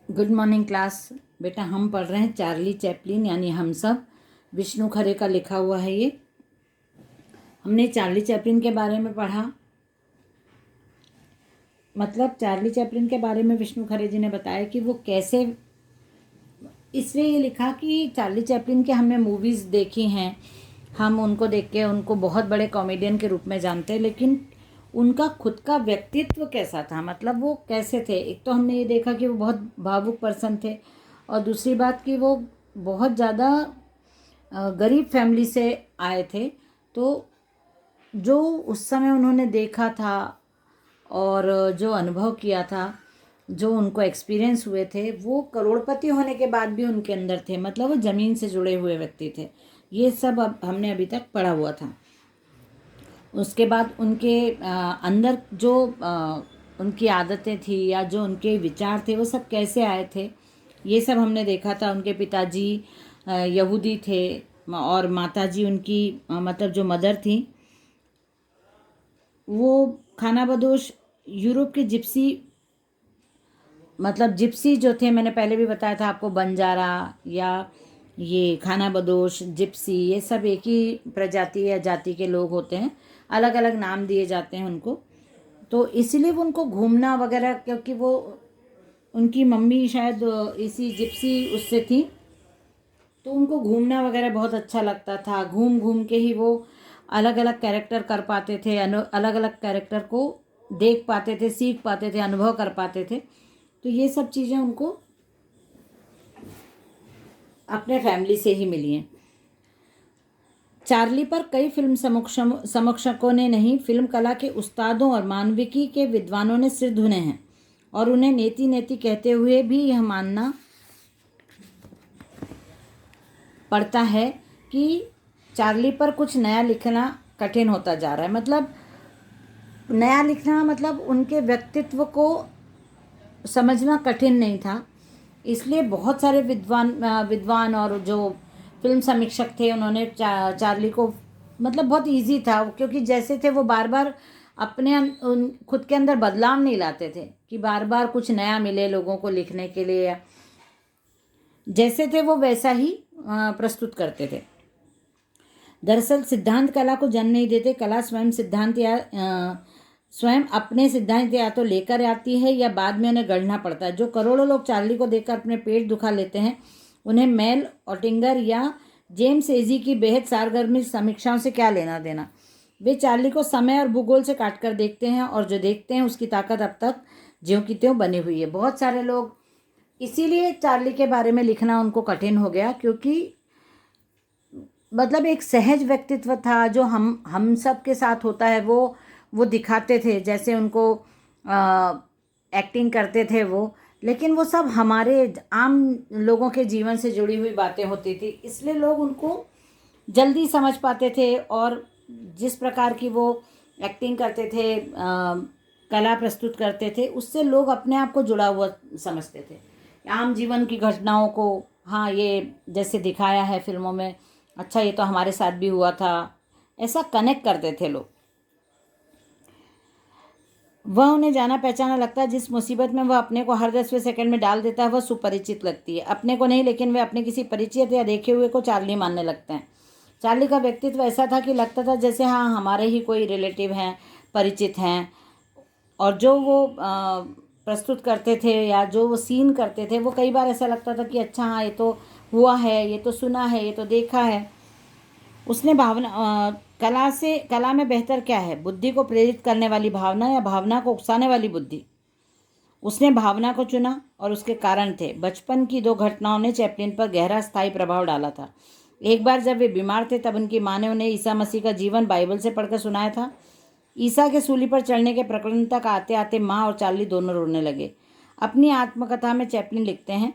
Good morning class. बेटा हम पढ़ रहे हैं चार्ली चैपलिन यानी हम सब, विष्णु खरे का लिखा हुआ है ये। हमने चार्ली चैपलिन के बारे में पढ़ा, मतलब चार्ली चैपलिन के बारे में विष्णु खरे जी ने बताया कि वो कैसे, इसलिए ये लिखा कि चार्ली चैपलिन के हमने मूवीज़ देखी हैं, हम उनको देख के उनको बहुत बड़े कॉमेडियन के रूप में जानते हैं, लेकिन उनका खुद का व्यक्तित्व कैसा था, मतलब वो कैसे थे। एक तो हमने ये देखा कि वो बहुत भावुक पर्सन थे, और दूसरी बात कि वो बहुत ज़्यादा गरीब फैमिली से आए थे। तो जो उस समय उन्होंने देखा था और जो अनुभव किया था, जो उनको एक्सपीरियंस हुए थे, वो करोड़पति होने के बाद भी उनके अंदर थे। मतलब वो ज़मीन से जुड़े हुए व्यक्ति थे। ये सब अब हमने अभी तक पढ़ा हुआ था। उसके बाद उनके अंदर जो उनकी आदतें थी या जो उनके विचार थे, वो सब कैसे आए थे, ये सब हमने देखा था। उनके पिताजी यहूदी थे और माताजी उनकी मतलब जो मदर थी वो खाना बदोश यूरोप के जिप्सी, मतलब जिप्सी जो थे, मैंने पहले भी बताया था आपको, बंजारा या ये खाना बदोश, जिप्सी, ये सब एक ही प्रजाति या जाति के लोग होते हैं, अलग अलग नाम दिए जाते हैं उनको। तो इसीलिए वो उनको घूमना वगैरह, क्योंकि वो उनकी मम्मी शायद इसी जिप्सी उससे थी, तो उनको घूमना वगैरह बहुत अच्छा लगता था। घूम घूम के ही वो अलग अलग कैरेक्टर कर पाते थे, अलग अलग कैरेक्टर को देख पाते थे, सीख पाते थे, अनुभव कर पाते थे। तो ये सब चीज़ें उनको अपने फैमिली से ही मिली हैं। चार्ली पर कई फिल्म समीक्षकों ने नहीं, फिल्म कला के उस्तादों और मानविकी के विद्वानों ने सिर धुने हैं, और उन्हें नेति नेति कहते हुए भी यह मानना पड़ता है कि चार्ली पर कुछ नया लिखना कठिन होता जा रहा है। मतलब नया लिखना मतलब उनके व्यक्तित्व को समझना कठिन नहीं था, इसलिए बहुत सारे विद्वान और जो फिल्म समीक्षक थे, उन्होंने चार्ली को, मतलब बहुत इजी था, क्योंकि जैसे थे वो बार बार अपने उन खुद के अंदर बदलाव नहीं लाते थे कि बार बार कुछ नया मिले लोगों को लिखने के लिए, या जैसे थे वो वैसा ही प्रस्तुत करते थे। दरअसल सिद्धांत कला को जन्म नहीं देते, कला स्वयं सिद्धांत या स्वयं अपने सिद्धांत या तो लेकर आती है या बाद में उन्हें गढ़ना पड़ता है। जो करोड़ों लोग चार्ली को देखकर अपने पेट दुखा लेते हैं, उन्हें मेल ऑटिंगर या जेम्स एजी की बेहद सारगर्मी समीक्षाओं से क्या लेना देना। वे चार्ली को समय और भूगोल से काट कर देखते हैं, और जो देखते हैं उसकी ताकत अब तक ज्यों की त्यों बनी हुई है। बहुत सारे लोग, इसीलिए चार्ली के बारे में लिखना उनको कठिन हो गया, क्योंकि मतलब एक सहज व्यक्तित्व था जो हम सब के साथ होता है, वो दिखाते थे, जैसे उनको एक्टिंग करते थे वो, लेकिन वो सब हमारे आम लोगों के जीवन से जुड़ी हुई बातें होती थी, इसलिए लोग उनको जल्दी समझ पाते थे। और जिस प्रकार की वो एक्टिंग करते थे, कला प्रस्तुत करते थे, उससे लोग अपने आप को जुड़ा हुआ समझते थे, आम जीवन की घटनाओं को। हाँ, ये जैसे दिखाया है फिल्मों में, अच्छा ये तो हमारे साथ भी हुआ था, ऐसा कनेक्ट करते थे लोग। वह उन्हें जाना पहचाना लगता है। जिस मुसीबत में वह अपने को हर 10वें सेकंड में डाल देता है, वह सुपरिचित लगती है। अपने को नहीं, लेकिन वे अपने किसी परिचित या देखे हुए को चार्ली मानने लगते हैं। चार्ली का व्यक्तित्व ऐसा था कि लगता था जैसे हाँ हमारे ही कोई रिलेटिव हैं, परिचित हैं, और जो वो प्रस्तुत करते थे या जो वो सीन करते थे, वो कई बार ऐसा लगता था कि अच्छा हाँ ये तो हुआ है, ये तो सुना है, ये तो देखा है। उसने कला में बेहतर क्या है, बुद्धि को प्रेरित करने वाली भावना या भावना को उकसाने वाली बुद्धि। उसने भावना को चुना, और उसके कारण थे। बचपन की दो घटनाओं ने चैपलिन पर गहरा स्थायी प्रभाव डाला था। एक बार जब वे बीमार थे, तब उनकी माँ ने उन्हें ईसा मसीह का जीवन बाइबल से पढ़कर सुनाया था। ईसा के सूली पर चढ़ने के प्रकरण तक आते आते माँ और चार्ली दोनों रोने लगे। अपनी आत्मकथा में चैपलिन लिखते हैं,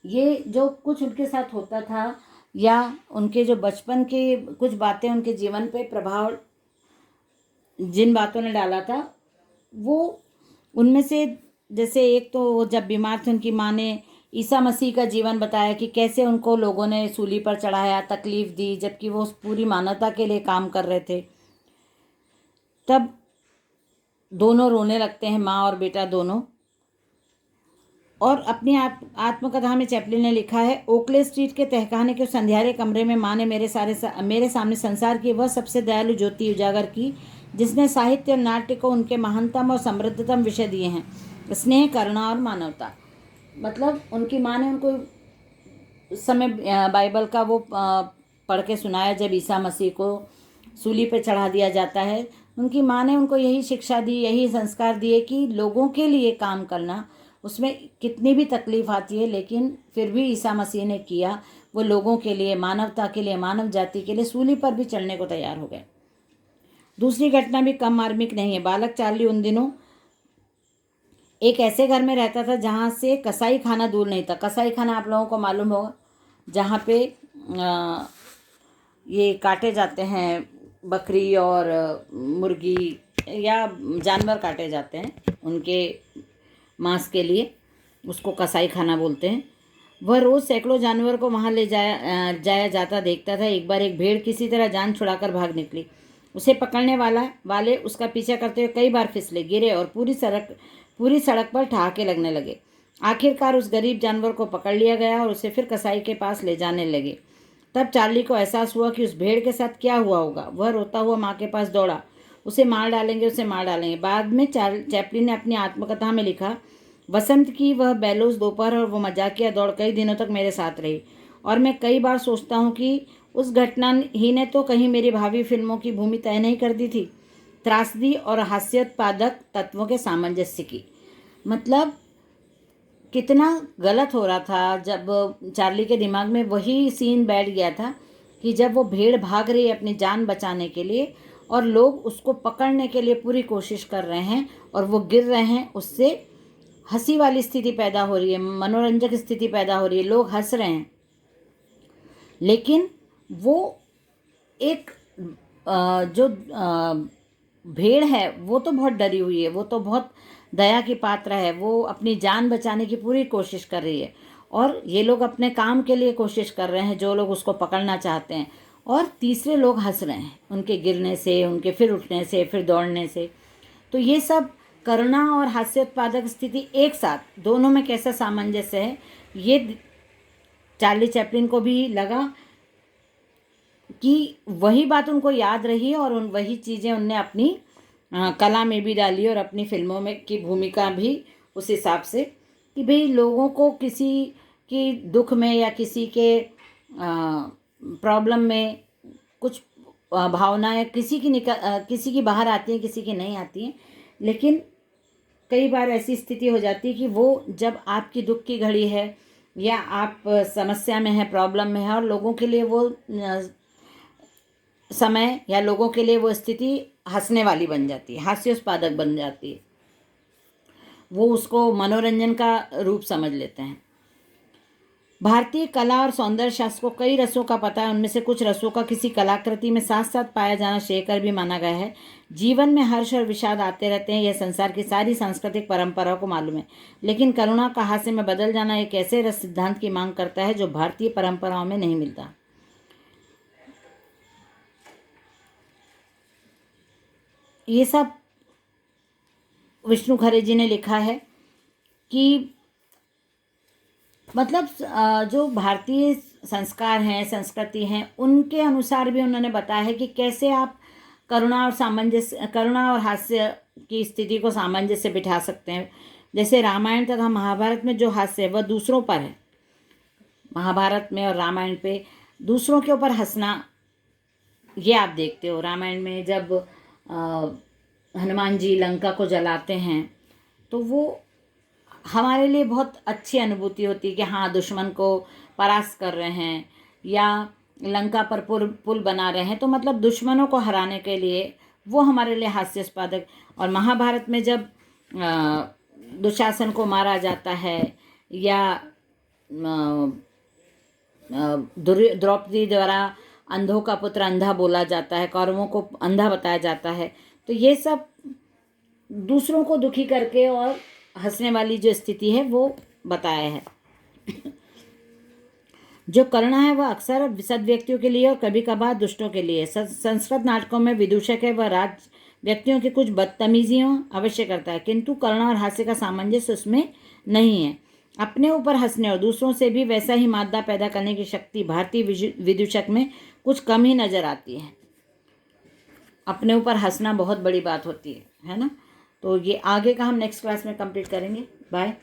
ये जो कुछ उनके साथ होता था या उनके जो बचपन की कुछ बातें उनके जीवन पे प्रभाव जिन बातों ने डाला था, वो उनमें से, जैसे एक तो वो जब बीमार थे, उनकी माँ ने ईसा मसीह का जीवन बताया कि कैसे उनको लोगों ने सूली पर चढ़ाया, तकलीफ दी, जबकि वो उस पूरी मानवता के लिए काम कर रहे थे। तब दोनों रोने लगते हैं, माँ और बेटा दोनों। और अपनी आत्मकथा में चैपलिन ने लिखा है, ओकले स्ट्रीट के तहखाने के उस अंधियारे कमरे में माँ ने मेरे सामने संसार की वह सबसे दयालु ज्योति उजागर की जिसने साहित्य और नाट्य को उनके महानतम और समृद्धतम विषय दिए हैं, स्नेह, करुणा और मानवता। मतलब उनकी माँ ने उनको उस समय बाइबल का वो पढ़ के सुनाया जब ईसा मसीह को सूली पे चढ़ा दिया जाता है। उनकी माँ ने उनको यही शिक्षा दी, यही संस्कार दिए कि लोगों के लिए काम करना, उसमें कितनी भी तकलीफ आती है लेकिन फिर भी ईसा मसीह ने किया, वो लोगों के लिए, मानवता के लिए, मानव जाति के लिए सूली पर भी चढ़ने को तैयार हो गए। दूसरी घटना भी कम मार्मिक नहीं है। बालक चार्ली उन दिनों एक ऐसे घर में रहता था जहाँ से कसाई खाना दूर नहीं था। कसाई खाना आप लोगों को मालूम होगा, जहाँ पे ये काटे जाते हैं, बकरी और मुर्गी या जानवर काटे जाते हैं उनके मांस के लिए, उसको कसाई खाना बोलते हैं। वह रोज़ सैकड़ों जानवर को वहाँ ले जाया जाता देखता था। एक बार एक भेड़ किसी तरह जान छुड़ाकर भाग निकली। उसे पकड़ने वाले उसका पीछा करते हुए कई बार फिसले, गिरे और पूरी सड़क पर ठहाके लगने लगे। आखिरकार उस गरीब जानवर को पकड़ लिया गया और उसे फिर कसाई के पास ले जाने लगे। तब चार्ली को एहसास हुआ कि उस भेड़ के साथ क्या हुआ होगा। वह रोता हुआ माँ के पास दौड़ा, उसे मार डालेंगे, उसे मार डालेंगे। बाद में चैपलिन ने अपनी आत्मकथा में लिखा, वसंत की वह बेलोज दोपहर और वो मजाकिया दौड़ कई दिनों तक मेरे साथ रही और मैं कई बार सोचता हूँ कि उस घटना ही ने तो कहीं मेरी भावी फिल्मों की भूमि तय नहीं कर दी थी। त्रासदी और हास्योत्पादक तत्वों के सामंजस्य की। मतलब कितना गलत हो रहा था जब चार्ली के दिमाग में वही सीन बैठ गया था कि जब वो भेड़ भाग रही है अपनी जान बचाने के लिए और लोग उसको पकड़ने के लिए पूरी कोशिश कर रहे हैं और वो गिर रहे हैं, उससे हंसी वाली स्थिति पैदा हो रही है, मनोरंजक स्थिति पैदा हो रही है, लोग हंस रहे हैं। लेकिन वो एक जो भेड़ है वो तो बहुत डरी हुई है, वो तो बहुत दया की पात्र है, वो अपनी जान बचाने की पूरी कोशिश कर रही है और ये लोग अपने काम के लिए कोशिश कर रहे हैं, जो लोग उसको पकड़ना चाहते हैं, और तीसरे लोग हंस रहे हैं उनके गिरने से, उनके फिर उठने से, फिर दौड़ने से। तो ये सब करुणा और हास्योत्पादक स्थिति एक साथ, दोनों में कैसा सामंजस्य है, ये चार्ली चैपलिन को भी लगा कि वही बात उनको याद रही और वही चीज़ें उनने अपनी कला में भी डाली और अपनी फिल्मों में की भूमिका भी उस हिसाब से कि भाई लोगों को किसी की दुख में या किसी के प्रॉब्लम में कुछ भावनाएं किसी की बाहर आती हैं, किसी की नहीं आती हैं, लेकिन कई बार ऐसी स्थिति हो जाती है कि वो जब आपकी दुख की घड़ी है या आप समस्या में हैं, प्रॉब्लम में है और लोगों के लिए वो समय या लोगों के लिए वो स्थिति हंसने वाली बन जाती है, हास्योत्पादक बन जाती है, वो उसको मनोरंजन का रूप समझ लेते हैं। भारतीय कला और सौंदर्य शास्त्र को कई रसों का पता है। उनमें से कुछ रसों का किसी कलाकृति में साथ साथ पाया जाना श्रेयकर भी माना गया है। जीवन में हर्ष और विषाद आते रहते हैं, यह संसार की सारी सांस्कृतिक परंपराओं को मालूम है, लेकिन करुणा का हास्य में बदल जाना एक ऐसे रस सिद्धांत की मांग करता है जो भारतीय परंपराओं में नहीं मिलता। ये सब विष्णु खरे जी ने लिखा है कि मतलब जो भारतीय संस्कार हैं, संस्कृति हैं, उनके अनुसार भी उन्होंने बताया है कि कैसे आप करुणा और हास्य की स्थिति को सामंजस्य बिठा सकते हैं। जैसे रामायण तथा महाभारत में जो हास्य है वह दूसरों पर है। महाभारत में और रामायण पे दूसरों के ऊपर हंसना, ये आप देखते हो। रामायण में जब हनुमान जी लंका को जलाते हैं तो वो हमारे लिए बहुत अच्छी अनुभूति होती है कि हाँ, दुश्मन को परास्त कर रहे हैं या लंका पर पुल बना रहे हैं, तो मतलब दुश्मनों को हराने के लिए वो हमारे लिए हास्यास्पद। और महाभारत में जब दुशासन को मारा जाता है या द्रौपदी द्वारा अंधों का पुत्र अंधा बोला जाता है, कौरवों को अंधा बताया जाता है, तो ये सब दूसरों को दुखी करके और हंसने वाली जो स्थिति है वो बताया है। जो करुणा है वह अक्सर सद व्यक्तियों के लिए और कभी कभार दुष्टों के लिए। संस्कृत नाटकों में विदूषक है, वह राज व्यक्तियों की कुछ बदतमीजियों अवश्य करता है, किंतु करुणा और हास्य का सामंजस्य उसमें नहीं है। अपने ऊपर हंसने और दूसरों से भी वैसा ही मादा पैदा करने की शक्ति भारतीय विदूषक में कुछ कम ही नजर आती है। अपने ऊपर हंसना बहुत बड़ी बात होती है ना। तो ये आगे का हम नेक्स्ट क्लास में कंप्लीट करेंगे। बाय।